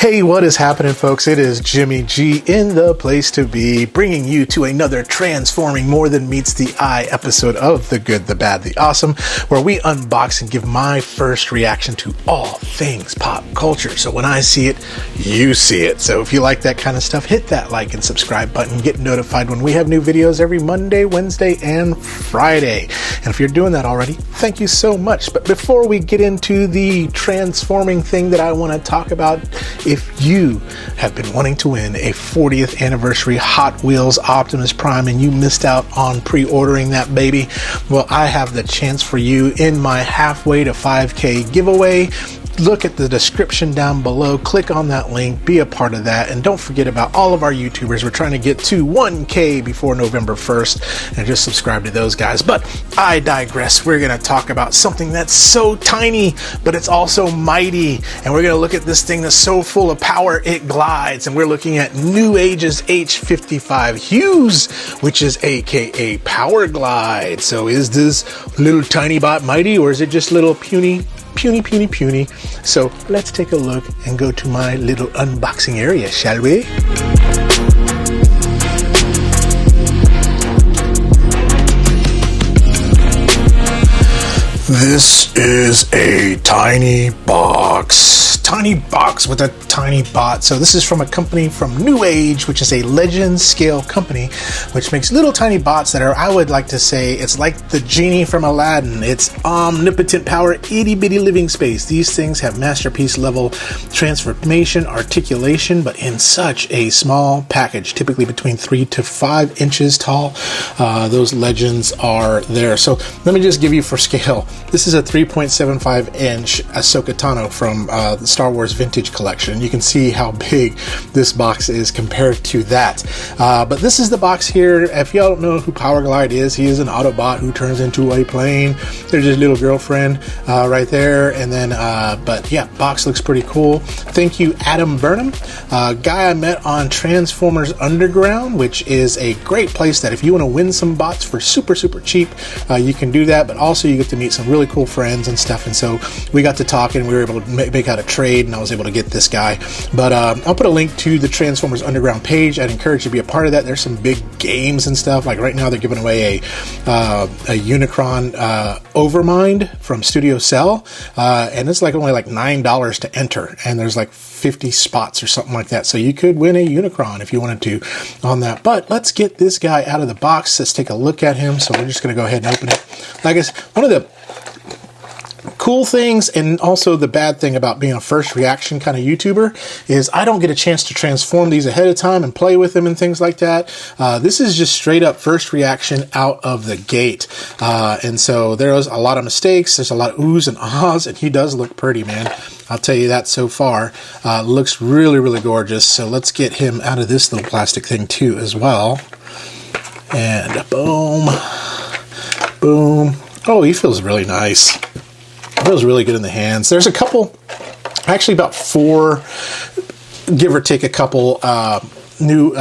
Hey, what is happening, folks? It is Jimmy G in the place to be, bringing you to another transforming more than meets the eye episode of The Good, the Bad, the Awesome, where we unbox and give my first reaction to all things pop culture. So when I see it, you see it. So if you like that kind of stuff, hit that like and subscribe button. Get notified when we have new videos every Monday, Wednesday, and Friday. And if you're doing that already, thank you so much. But before we get into the transforming thing that I want to talk about, if you have been wanting to win a 40th anniversary Hot Wheels Optimus Prime and you missed out on pre-ordering that baby, well, I have the chance for you in my halfway to 5K giveaway. Look at the description down below, click on that link, be a part of that, and don't forget about all of our YouTubers. We're trying to get to 1K before November 1st, and just subscribe to those guys. But I digress. We're going to talk about something that's so tiny, but it's also mighty, and we're going to look at this thing that's so full of power it glides, and we're looking at Newage's H55 Hughes, which is aka Powerglide. So is this little tiny bot mighty, or is it just little puny? So let's take a look and go to my little unboxing area, shall we? This is a tiny box with a tiny bot. So this is from a company from Newage, which is a legend scale company, which makes little tiny bots that are, I would like to say, it's like the genie from Aladdin. It's omnipotent power, itty bitty living space. These things have masterpiece level transformation, articulation, but in such a small package, typically between 3 to 5 inches tall. Those legends are there. So let me just give you for scale. This is a 3.75 inch Ahsoka Tano from the Star Wars Vintage Collection. You can see how big this box is compared to that. But this is the box here. If y'all don't know who Powerglide is, he is an Autobot who turns into a plane. There's his little girlfriend right there. And then, but yeah, box looks pretty cool. Thank you, Adam Burnham, guy I met on Transformers Underground, which is a great place that if you want to win some bots for super cheap, you can do that. But also you get to meet some really cool friends and stuff. And so we got to talk and we were able to make out a trade, and I was able to get this guy. But I'll put a link to the Transformers Underground page. I'd encourage you to be a part of that. There's some big games and stuff. Like right now they're giving away a Unicron Overmind from Studio Cell, and it's like only like $9 to enter, and there's like 50 spots or something like that. So you could win a Unicron if you wanted to on that. But let's get this guy out of the box. Let's take a look at him. So we're just going to go ahead and open it. Like I guess one of the cool things and also the bad thing about being a first reaction kind of YouTuber is I don't get a chance to transform these ahead of time and play with them and things like that. This is just straight up first reaction out of the gate. And so there's a lot of mistakes. There's a lot of oohs and ahs, and he does look pretty, man. I'll tell you that so far. Looks really gorgeous. So let's get him out of this little plastic thing too as well. And boom. Oh, he feels really nice. Feels really good in the hands. There's a couple, actually about 4, give or take a couple, new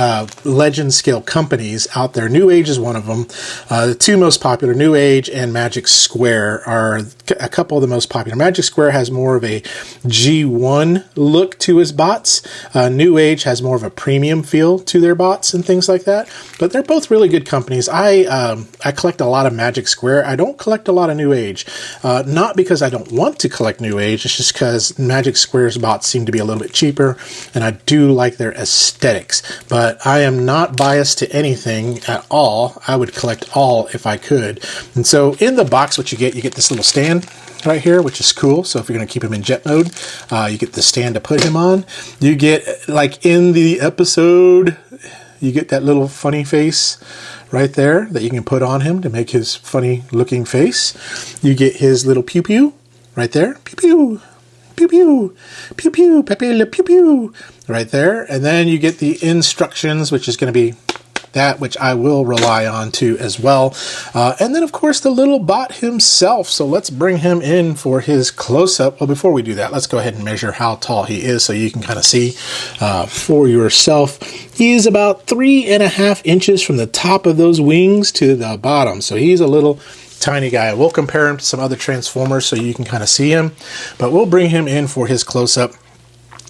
legend scale companies out there. Newage is one of them. The two most popular, Newage and Magic Square, are a couple of the most popular. Magic Square has more of a G1 look to his bots. Newage has more of a premium feel to their bots and things like that. But they're both really good companies. I collect a lot of Magic Square. I don't collect a lot of Newage. Not because I don't want to collect Newage. It's just because Magic Square's bots seem to be a little bit cheaper, and I do like their aesthetics. But I am not biased to anything at all. I would collect all if I could. And so in the box, what you get this little stand right here, which is cool. So if you're going to keep him in jet mode, you get the stand to put him on. You get, like in the episode, you get that little funny face right there that you can put on him to make his funny looking face. You get his little pew pew right there. Pew pew. Pew pew, pew pew, pepe le pew pew, right there. And then you get the instructions, which is going to be that which I will rely on too as well. And then of course the little bot himself. So let's bring him in for his close-up. Well, before we do that, let's go ahead and measure how tall he is so you can kind of see for yourself. He is about 3.5 inches from the top of those wings to the bottom. So he's a little tiny guy. We'll compare him to some other Transformers so you can kind of see him, but we'll bring him in for his close-up.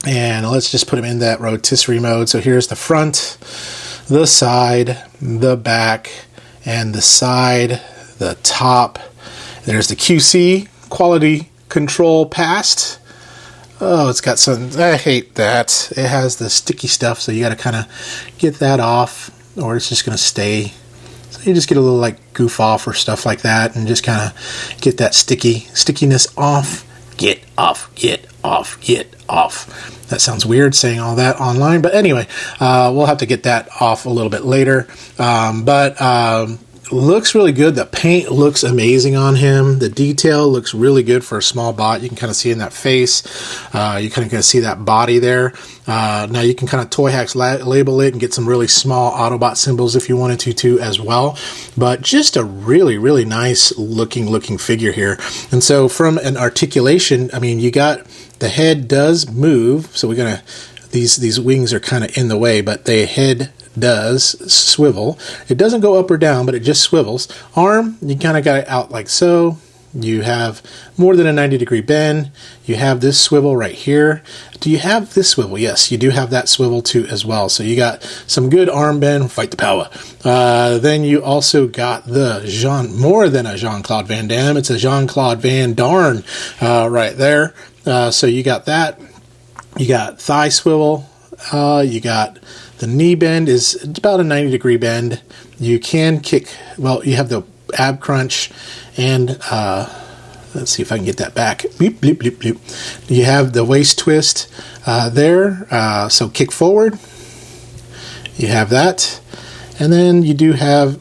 And let's just put him in that rotisserie mode. So here's the front, the side, the back, and the side, the top. There's the QC, quality control passed. Oh, it's got some, I hate that. It has the sticky stuff, so you got to kind of get that off, or it's just going to stay. So you just get a little like goof off or stuff like that, and just kind of get that stickiness off. Get off, get off, get off. That sounds weird saying all that online, but anyway, we'll have to get that off a little bit later. Looks really good. The paint looks amazing on him. The detail looks really good for a small bot. You can kind of see in that face. You kind of see that body there. Now you can kind of Toy Hacks label it and get some really small Autobot symbols if you wanted to as well. But just a really, really nice looking figure here. And so from an articulation, I mean, you got the head does move. So we're going to, these wings are kind of in the way, but the head does swivel. It doesn't go up or down, but it just swivels. Arm, you kind of got it out like so. You have more than a 90-degree bend. You have this swivel right here. Do you have this swivel? Yes, you do have that swivel too as well. So you got some good arm bend, fight the power. Then you also got the more than a Jean-Claude Van Damme. It's a Jean-Claude Van Darn right there. So you got that. You got thigh swivel. You got the knee bend is about a 90-degree bend. You can kick, well, you have the ab crunch, and let's see if I can get that back. Bleep, bleep, bleep, bleep. You have the waist twist there, so kick forward. You have that. And then you do have,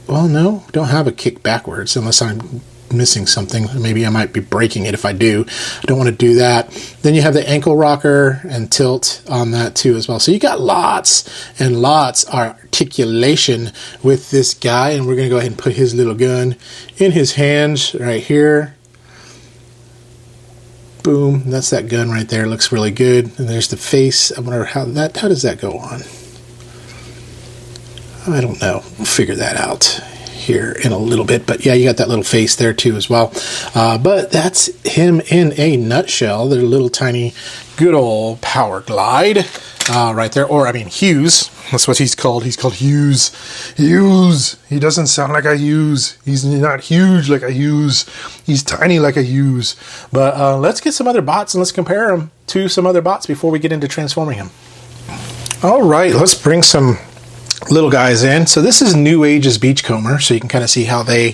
well, no, don't have a kick backwards unless I'm missing something. Maybe I might be breaking it if I do. I don't want to do that. Then you have the ankle rocker and tilt on that too as well. So you got lots and lots of articulation with this guy, and we're going to go ahead and put his little gun in his hands right here. Boom. That's that gun right there. Looks really good. And there's the face. I wonder how does that go on? I don't know. We'll figure that out here in a little bit, but yeah, you got that little face there too as well. But that's him in a nutshell. They're little tiny good old Powerglide right there, or I mean Hughes. That's what he's called. He's called Hughes. Hughes. He doesn't sound like a Hughes. He's not huge like a Hughes. He's tiny like a Hughes. But let's get some other bots and let's compare them to some other bots before we get into transforming him. All right, let's bring some little guys in. So this is Newage's Beachcomber, so you can kind of see how they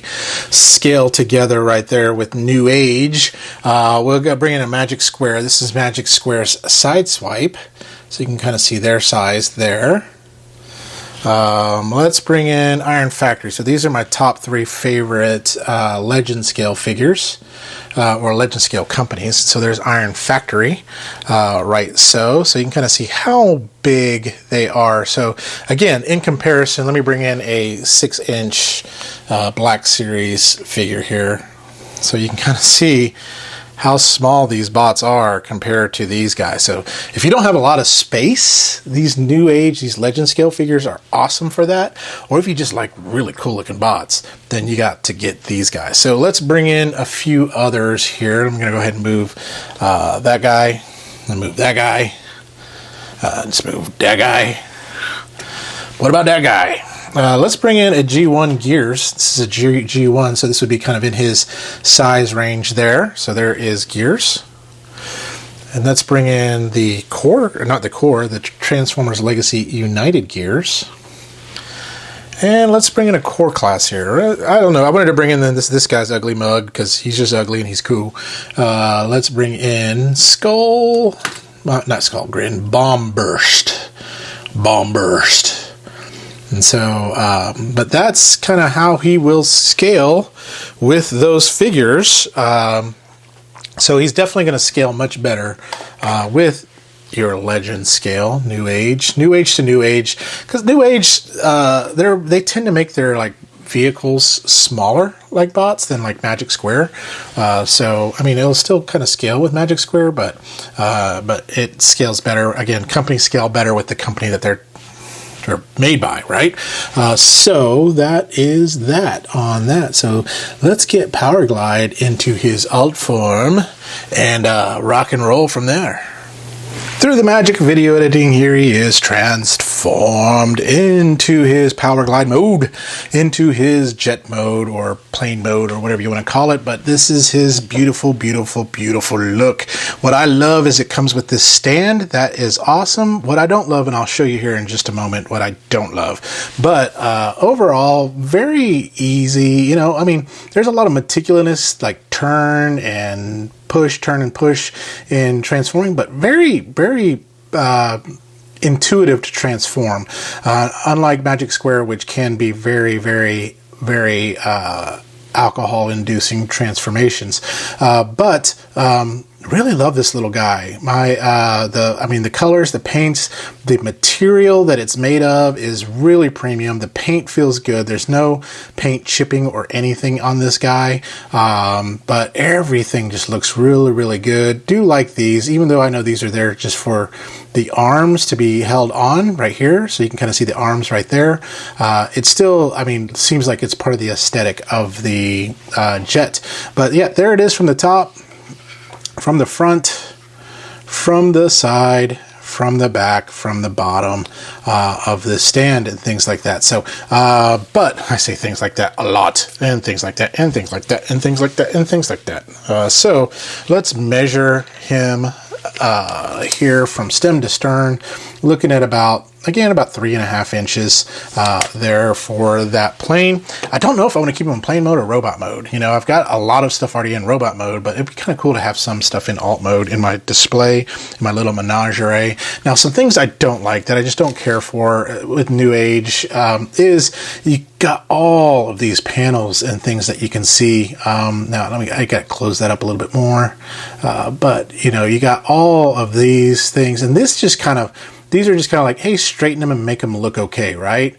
scale together right there with Newage. We'll go bring in a Magic Square. This is Magic Square's Sideswipe, so you can kind of see their size there. Let's bring in Iron Factory. So these are my top 3 favorite Legend Scale figures, or Legend Scale companies. So there's Iron Factory, right so you can kind of see how big they are. So again, in comparison, let me bring in a 6-inch Black Series figure here, so you can kind of see how small these bots are compared to these guys. So if you don't have a lot of space, these Newage, these Legend Scale figures are awesome for that. Or if you just like really cool looking bots, then you got to get these guys. So let's bring in a few others here. I'm gonna go ahead and move that guy, and move that guy, let's move that guy. What about that guy? Let's bring in a G1 Gears. This is a G1, so this would be kind of in his size range there. So there is Gears. And let's bring in the core, or not the core, the Transformers Legacy United Gears. And let's bring in a core class here. I don't know. I wanted to bring in this guy's ugly mug because he's just ugly and he's cool. Let's bring in Skull, not Skull Grin, Bomb Burst. Bomb Burst. And so, but that's kind of how he will scale with those figures. So he's definitely going to scale much better with your Legend Scale, Newage to Newage, because Newage, they tend to make their like vehicles smaller like bots than like Magic Square. So I mean, it'll still kind of scale with Magic Square, but it scales better. Again, companies scale better with the company that they're made by, right? So that is that on that. So let's get Powerglide into his alt form and rock and roll from there. Through the magic of video editing, here he is transformed into his Powerglide mode, into his jet mode or plane mode or whatever you want to call it. But this is his beautiful, beautiful, beautiful look. What I love is it comes with this stand. That is awesome. What I don't love, and I'll show you here in just a moment what I don't love. But overall, very easy. You know, I mean, there's a lot of meticulous, like turn and push, turn and push in transforming, but very, very intuitive to transform. Unlike Magic Square, which can be very, very, very alcohol-inducing transformations. But really love this little guy. The colors, the paints, the material that it's made of is really premium. The paint feels good. There's no paint chipping or anything on this guy. But everything just looks really, really good. Do like these, even though I know these are there just for the arms to be held on right here. So you can kind of see the arms right there. It's still, I mean, seems like it's part of the aesthetic of the jet. But yeah, there it is from the top, from the front, from the side, from the back, from the bottom of the stand and things like that. So, but I say things like that a lot, and things like that, and things like that, and things like that, and things like that. So let's measure him here from stem to stern, looking at about 3.5 inches there for that plane. I don't know if I want to keep him in plane mode or robot mode. You know, I've got a lot of stuff already in robot mode, but it'd be kind of cool to have some stuff in alt mode in my display, in my little menagerie. Now, some things I don't like that I just don't care for with Newage is you got all of these panels and things that you can see. Now, I got to close that up a little bit more. But, you know, you got all of these things, and these are just kind of like, hey, straighten them and make them look okay, right?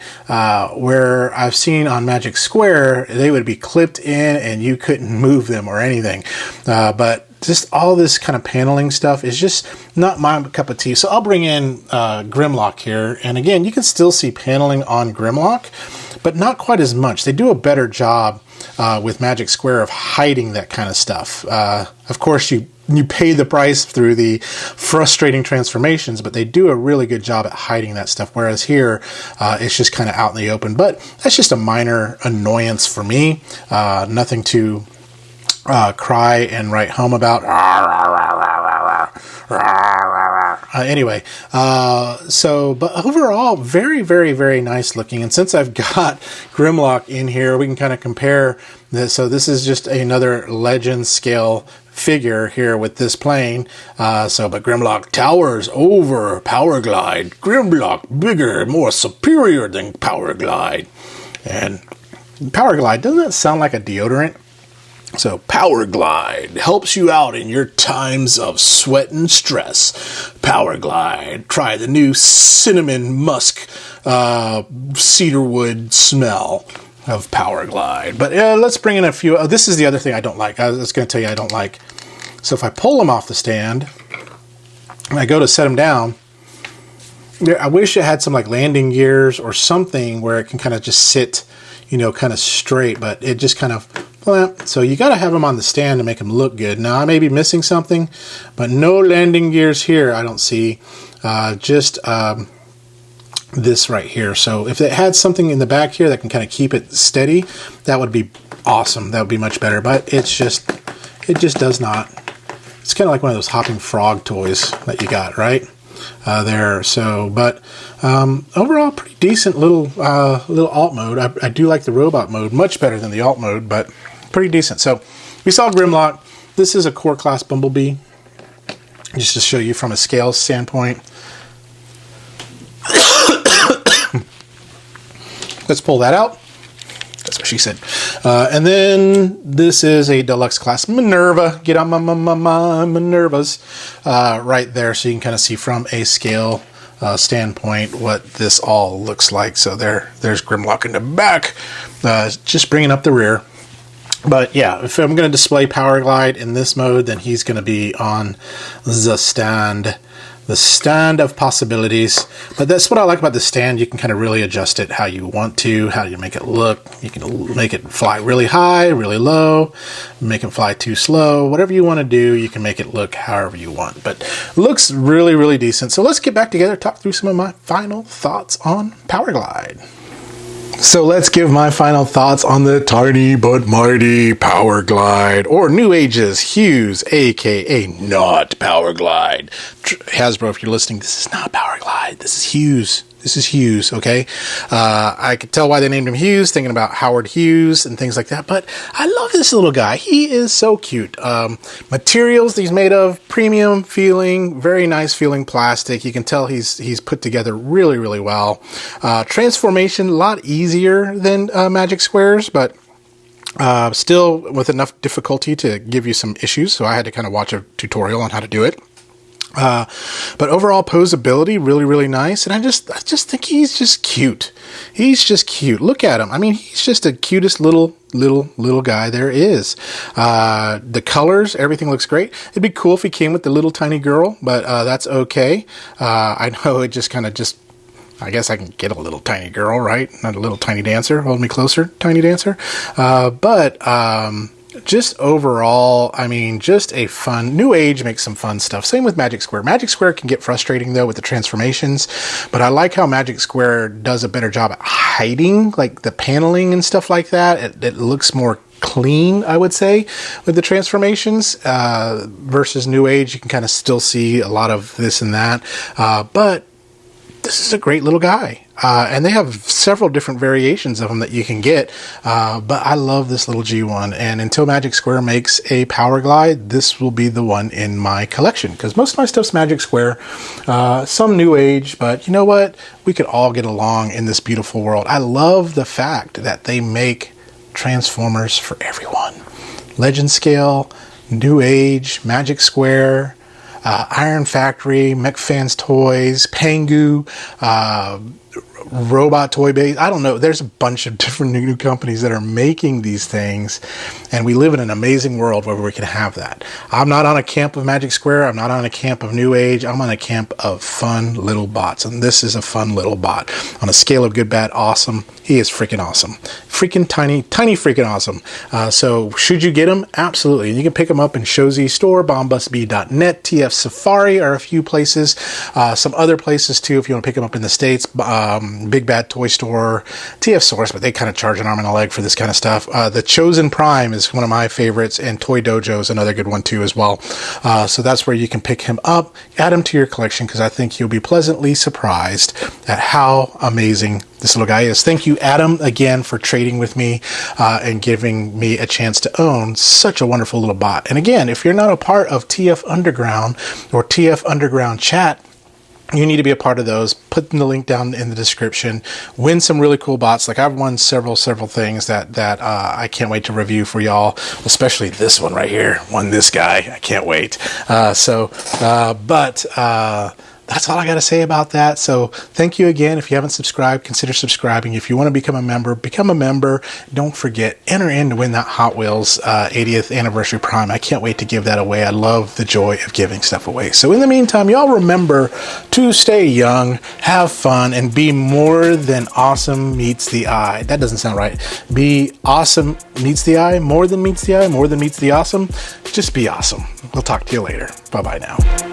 Where I've seen on Magic Square, they would be clipped in and you couldn't move them or anything. But just all this kind of paneling stuff is just not my cup of tea. So I'll bring in Grimlock here. And again, you can still see paneling on Grimlock, but not quite as much. They do a better job with Magic Square of hiding that kind of stuff. Of course, you pay the price through the frustrating transformations, but they do a really good job at hiding that stuff. Whereas here, it's just kind of out in the open. But that's just a minor annoyance for me. Nothing to cry and write home about. Anyway, but overall, very, very, very nice looking. And since I've got Grimlock in here, we can kind of compare this. So this is just another legend scale figure here with this plane. But Grimlock towers over Powerglide. Grimlock bigger, more superior than Powerglide. And Powerglide, doesn't that sound like a deodorant? So Powerglide helps you out in your times of sweat and stress. Powerglide, try the new cinnamon musk cedarwood smell of Powerglide. But let's bring in a few. This is the other thing I don't like. I was going to tell you I don't like. So if I pull them off the stand and I go to set them down, I wish it had some like landing gears or something where it can kind of just sit, you know, kind of straight, but it just kind of, so you got to have them on the stand to make them look good. Now I may be missing something, but no landing gears here I don't see, just this right here. So if it had something in the back here that can kind of keep it steady, that would be awesome. That would be much better, but it just does not. It's kind of like one of those hopping frog toys that you got, right? There. So, but overall, pretty decent little alt mode. I do like the robot mode much better than the alt mode, but pretty decent. So we saw Grimlock. This is a core class Bumblebee, just to show you from a scale standpoint. Let's pull that out. That's what she said. And then this is a deluxe class Minerva. Get on my Minervas right there, so you can kind of see from a scale standpoint what this all looks like. So there's Grimlock in the back, just bringing up the rear. But yeah, if I'm going to display Powerglide in this mode, then he's going to be on the stand the stand of possibilities. But that's what I like about the stand. You can kind of really adjust it how you want to, how you make it look. You can make it fly really high, really low, make it fly too slow. Whatever you want to do, you can make it look however you want. But it looks really, really decent. So let's get back together, talk through some of my final thoughts on Powerglide. So let's give my final thoughts on the tiny but mighty Powerglide, or Newage's Hughes, aka not Powerglide. Hasbro, if you're listening, this is not Powerglide. This is Hughes. This is Hughes, okay? I could tell why they named him Hughes, thinking about Howard Hughes and things like that, but I love this little guy. He is so cute. Materials he's made of, premium feeling, very nice feeling plastic. You can tell he's put together really, really well. Transformation, a lot easier than Magic Squares, but still with enough difficulty to give you some issues, so I had to kind of watch a tutorial on how to do it. But overall posability, really, really nice. And I just think he's just cute. He's just cute. Look at him. I mean, he's just the cutest little guy there is. The colors, everything looks great. It'd be cool if he came with the little tiny girl, but that's okay. I know it just kind of I guess I can get a little tiny girl, right? Not a little tiny dancer. Hold me closer, tiny dancer. Just overall, I mean, just a fun, Newage makes some fun stuff. Same with Magic Square. Magic Square can get frustrating though with the transformations, but I like how Magic Square does a better job at hiding like the paneling and stuff like that. It looks more clean, I would say, with the transformations versus Newage. You can kind of still see a lot of this and that, but this is a great little guy. And they have several different variations of them that you can get. But I love this little G1. And until Magic Square makes a Powerglide, this will be the one in my collection. Because most of my stuff's Magic Square, some Newage. But you know what? We could all get along in this beautiful world. I love the fact that they make Transformers for everyone. Legend Scale, Newage, Magic Square, Iron Factory, MechFans Toys, Pangu, Robot Toy Base. I don't know. There's a bunch of different new companies that are making these things, and we live in an amazing world where we can have that. I'm not on a camp of Magic Square. I'm not on a camp of Newage. I'm on a camp of fun little bots, and this is a fun little bot. On a scale of good, bad, awesome, he is freaking awesome. Freaking tiny freaking awesome. So should you get him? Absolutely. You can pick them up in Shozy Store, bombustb.net, TF Safari are a few places. Some other places too if you want to pick them up in the States. Big Bad Toy Store, TF Source, but they kind of charge an arm and a leg for this kind of stuff. The Chosen Prime is one of my favorites, and Toy Dojo is another good one too as well. So that's where you can pick him up, add him to your collection, because I think you'll be pleasantly surprised at how amazing this little guy is. Thank you, Adam, again for trading with me and giving me a chance to own such a wonderful little bot. And again, if you're not a part of TF Underground or TF Underground Chat, you need to be a part of those. Put the link down in the description. Win some really cool bots. Like I've won several things that I can't wait to review for y'all. Especially this one right here. Won this guy. I can't wait. That's all I got to say about that. So thank you again. If you haven't subscribed, consider subscribing. If you want to become a member, become a member. Don't forget, enter in to win that Hot Wheels 80th Anniversary Prime. I can't wait to give that away. I love the joy of giving stuff away. So in the meantime, y'all remember to stay young, have fun, and be more than awesome meets the eye. That doesn't sound right. Be awesome meets the eye, more than meets the eye, more than meets the awesome. Just be awesome. We'll talk to you later. Bye-bye now.